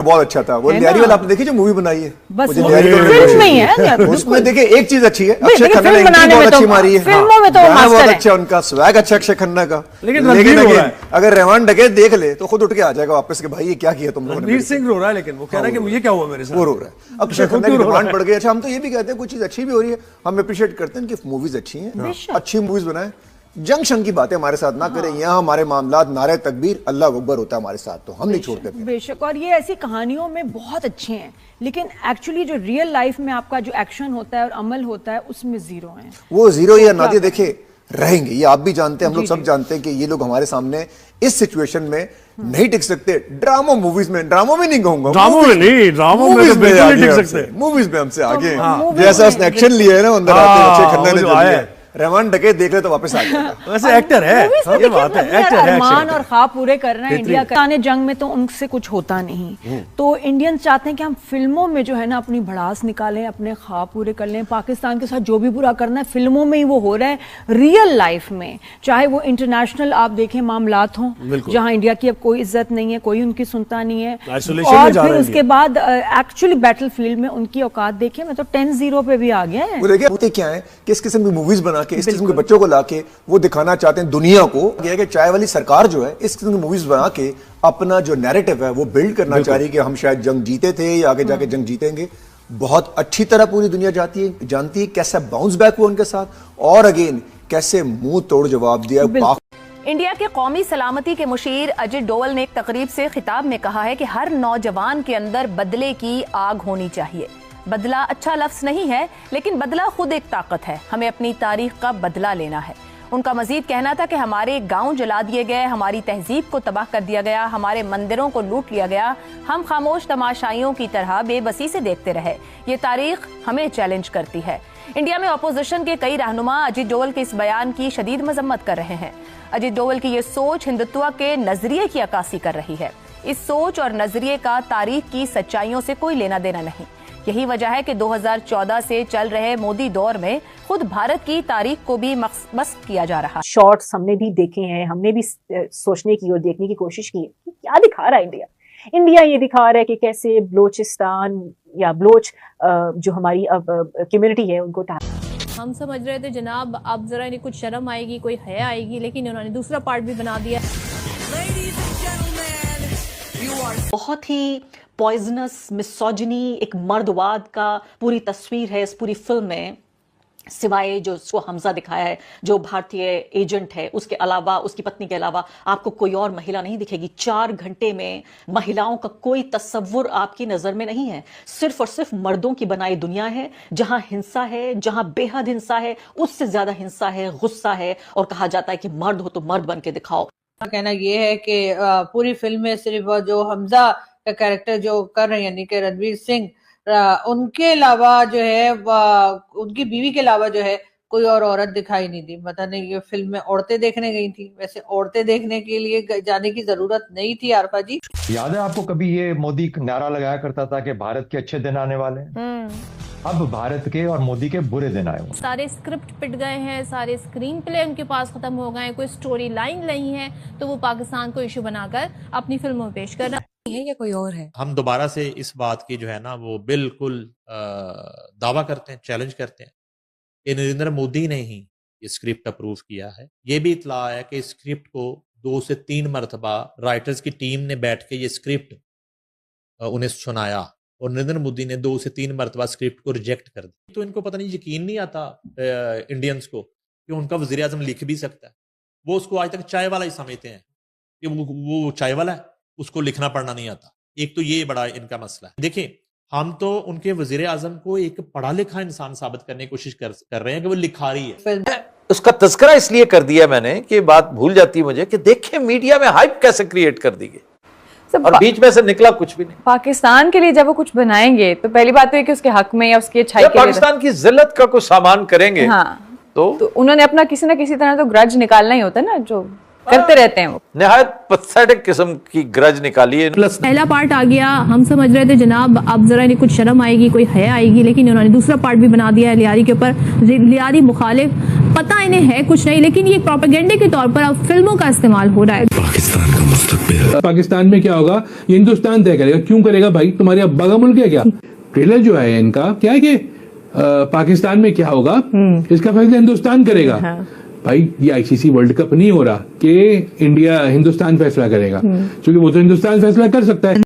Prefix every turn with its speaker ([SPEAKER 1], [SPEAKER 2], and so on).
[SPEAKER 1] बहुत अच्छा था वो न्यारी वाला। आपने देखी जो मूवी बनाई है?
[SPEAKER 2] बस फिल्म में ही है
[SPEAKER 1] उसमें देखिए एक चीज अच्छी है, अक्षय
[SPEAKER 2] देखिए,
[SPEAKER 1] खन्ना ने
[SPEAKER 2] फिल्म
[SPEAKER 1] एंट्री
[SPEAKER 2] बनाने
[SPEAKER 1] बहुत
[SPEAKER 2] में तो-
[SPEAKER 1] अच्छी मारी है,
[SPEAKER 2] फिल्मों में तो वो
[SPEAKER 1] गाना बहुत
[SPEAKER 2] मास्टर है।
[SPEAKER 1] अच्छा, उनका स्वैग अच्छा अक्षय खन्ना का।
[SPEAKER 3] लेकिन रणवीर रो रहा है।
[SPEAKER 1] अगर रहमान डकैत देख ले तो खुद उठ के आ जाएगा वापस कि भाई ये क्या किया तुम लोगों ने।
[SPEAKER 3] रणवीर सिंह रो रहा है, लेकिन वो कह रहा है कि मुझे क्या हुआ मेरे साथ।
[SPEAKER 1] वो रो रहा है, अक्षय खन्ना की डिमांड बढ़ गई। अच्छा हम तो ये भी कहते हैं कोई चीज अच्छी भी हो रही है, हम अप्रिशिएट करते हैं कि मूवीज अच्छी हैं, अच्छी मूवीज बनाए। जंग शंग की बातें हमारे साथ ना करें, यहाँ हमारे मामलात नारे तकबीर अल्लाह अकबर होता है हमारे साथ, तो हम नहीं छोड़ते।
[SPEAKER 2] बेशक, और ये ऐसी कहानियों में बहुत अच्छे हैं, लेकिन एक्चुअली जो रियल लाइफ में आपका जो एक्शन होता है और अमल होता है उसमें जीरो है।
[SPEAKER 1] वो जीरो या नादिया देखे रहेंगे, ये आप भी जानते हैं, हम लोग सब जानते हैं कि ये लोग हमारे सामने इस सिचुएशन में नहीं टिक सकते। ड्रामा मूवीज में, ड्रामों में नहीं कहूंगा,
[SPEAKER 3] ड्रामों में नहीं, ड्रामों में तो बिल्कुल नहीं टिक सकते।
[SPEAKER 1] मूवीज में हमसे आगे
[SPEAKER 2] हाँ,
[SPEAKER 1] जैसा उसने एक्शन लिया है ना अंदर आते अक्षय खन्ना ने
[SPEAKER 3] जो
[SPEAKER 1] जो
[SPEAKER 3] आया
[SPEAKER 1] लिया, रहमान डकैत देख ले तो वापस आ जाएगा।
[SPEAKER 3] वैसे एक्टर है, ये बात है, एक्टर है।
[SPEAKER 2] अरमान और ख्वाब पूरे करना है इंडिया का। आने जंग में तो उनसे कुछ होता नहीं, तो इंडियंस चाहते हैं कि हम फिल्मों में जो है ना अपनी भड़ास निकालें, अपने ख्वाब पूरे कर लें। पाकिस्तान के साथ जो भी बुरा करना है फिल्मों में ही वो हो रहा है। रियल लाइफ में चाहे वो इंटरनेशनल आप देखें मामलात हों जहां इंडिया की अब कोई इज्जत नहीं है, कोई उनकी सुनता नहीं है, और फिर उसके बाद एक्चुअली बैटल फील्ड में उनकी औकात देखें, मैं तो 10-0 पे भी आ गया है।
[SPEAKER 1] वो देखिए होते क्या है कि इस किस्म की मूवीज बना के इस किस्म के बच्चों को लाके वो दिखाना चाहते हैं दुनिया को कि चाय वाली सरकार जो है इस किस्म की मूवीज बना के अपना जो नैरेटिव है वो बिल्ड करना चाह रही है कि हम शायद जंग जीते थे या आगे जाके जंग जीतेंगे। बहुत अच्छी तरह पूरी दुनिया जानती है कैसे बाउंस बैक हुआ उनके साथ, और अगेन कैसे मुंह तोड़ जवाब दिया।
[SPEAKER 4] इंडिया के कौमी सलामती के मुशीर अजित डोवल ने एक तकरीब से खिताब में कहा है कि हर नौजवान के अंदर बदले की आग होनी चाहिए। बदला अच्छा लफ्ज नहीं है, लेकिन बदला खुद एक ताकत है। हमें अपनी तारीख का बदला लेना है। उनका मजीद कहना था कि हमारे गांव जला दिए गए, हमारी तहजीब को तबाह कर दिया गया, हमारे मंदिरों को लूट लिया गया। हम खामोश तमाशाइयों की तरह बेबसी से देखते रहे। ये तारीख हमें चैलेंज करती है। इंडिया में अपोजिशन के कई रहनुमा अजित डोवल के इस बयान की शदीद मजम्मत कर रहे हैं। अजित डोवल की ये सोच हिंदुत्व के नजरिए की अक्कासी कर रही है। इस सोच और नजरिए का तारीख की सच्चाइयों से कोई लेना देना नहीं। यही वजह है कि 2014 से चल रहे मोदी दौर में खुद भारत की तारीख को भी मस्त किया जा रहा।
[SPEAKER 5] शॉर्ट्स हमने भी देखे हैं, हमने भी सोचने की और देखने की कोशिश की है कि क्या दिखा रहा है इंडिया। इंडिया ये दिखा रहा है कि कैसे बलोचिस्तान या बलोच जो हमारी अब कम्युनिटी है उनको
[SPEAKER 6] हम समझ रहे थे जनाब अब जरा इन्हें कुछ शर्म आएगी, कोई हया आएगी, लेकिन उन्होंने दूसरा पार्ट भी बना दिया।
[SPEAKER 5] बहुत ही पॉइजनस मिसोजिनी, एक मर्दवाद का पूरी तस्वीर है इस पूरी फिल्म में। सिवाय जो उसको हमजा दिखाया है जो भारतीय एजेंट है, उसके अलावा उसकी पत्नी के अलावा आपको कोई और महिला नहीं दिखेगी। 4 घंटे में महिलाओं का कोई तस्वुर आपकी नजर में नहीं है। सिर्फ और सिर्फ मर्दों की बनाई दुनिया है जहां हिंसा है, जहां बेहद हिंसा है, उससे ज्यादा हिंसा है, गुस्सा है, और कहा जाता है कि मर्द हो तो मर्द बन के दिखाओ।
[SPEAKER 7] कहना यह है कि पूरी फिल्म में सिर्फ जो हमजा का कैरेक्टर जो कर रहे हैं यानी कि रणवीर सिंह, उनके अलावा जो है उनकी बीवी के अलावा जो है कोई और औरत दिखाई नहीं दी। पता नहीं ये फिल्म में औरतें देखने गई थी, वैसे औरतें देखने के लिए जाने की जरूरत नहीं थी। आरफा जी
[SPEAKER 8] याद है आपको कभी ये मोदी नारा लगाया करता था कि भारत के अच्छे दिन आने वाले हैं? अब भारत के और मोदी के बुरे दिन आए हुए।
[SPEAKER 6] सारे स्क्रिप्ट पिट गए हैं, सारे स्क्रीन प्ले उनके पास खत्म हो गए हैं, कोई स्टोरी लाइन नहीं है, तो वो पाकिस्तान को इशू बनाकर अपनी फिल्मों में पेश करना है या कोई और है।
[SPEAKER 9] हम दोबारा से इस बात की जो है ना वो बिल्कुल दावा करते हैं, चैलेंज करते हैं कि नरेंद्र मोदी ने ही ये स्क्रिप्ट अप्रूव किया है। ये भी इतला है कि स्क्रिप्ट को 2 से 3 मरतबा राइटर्स की टीम ने बैठ के ये स्क्रिप्ट उन्हें सुनाया और नरेंद्र मोदी ने 2 से 3 मरतबा स्क्रिप्ट को रिजेक्ट कर दिया। तो इनको पता नहीं, यकीन नहीं आता इंडियंस को कि उनका वजीर आजम लिख भी सकता है। वो उसको आज तक चाय वाला ही समझते हैं कि वो चाय वाला है, उसको लिखना पढ़ना नहीं आता। एक तो ये बड़ा इनका मसला है। देखिए हम तो उनके वजीर आजम को एक पढ़ा लिखा इंसान साबित करने की कोशिश कर रहे हैं कि वो लिखारी है।
[SPEAKER 10] उसका तज़किरा इसलिए कर दिया मैंने कि बात भूल जाती है मुझे कि देखिए मीडिया में हाइप कैसे क्रिएट कर दी गई और बीच में से निकला कुछ भी नहीं।
[SPEAKER 11] पाकिस्तान के लिए जब वो कुछ बनाएंगे तो पहली बात तो है कि उसके हक में या उसकी अच्छाई के लिए
[SPEAKER 10] पाकिस्तान की जिल्लत का कुछ सामान करेंगे।
[SPEAKER 11] हाँ, तो उन्होंने अपना किसी ना किसी तरह तो ग्रज निकालना ही होता है ना, जो करते रहते हैं वो।
[SPEAKER 10] निहायत पथेटिक किस्म की ग्रज निकाली है।
[SPEAKER 3] प्लस
[SPEAKER 6] पहला पार्ट आ गया, हम समझ रहे थे जनाब अब जरा इन्हें कुछ शर्म आएगी, कोई हया आएगी, लेकिन इन्होंने दूसरा पार्ट भी बना दिया है लियारी के ऊपर। लियारी मुखालिफ, पता इन्हें है कुछ नहीं, लेकिन ये प्रोपेगेंडे के तौर पर अब फिल्मों का इस्तेमाल हो रहा है।
[SPEAKER 12] पाकिस्तान का मुस्तकबिल,
[SPEAKER 13] पाकिस्तान में क्या होगा ये हिंदुस्तान तय करेगा। क्यों करेगा भाई, तुम्हारे अब्बा का मुल्क है क्या? ट्रेलर जो है इनका क्या है कि पाकिस्तान में क्या होगा इसका फैसला हिंदुस्तान करेगा। भाई ये आईसीसी वर्ल्ड कप नहीं हो रहा कि इंडिया हिंदुस्तान फैसला करेगा, क्योंकि वो तो हिंदुस्तान फैसला कर सकता है।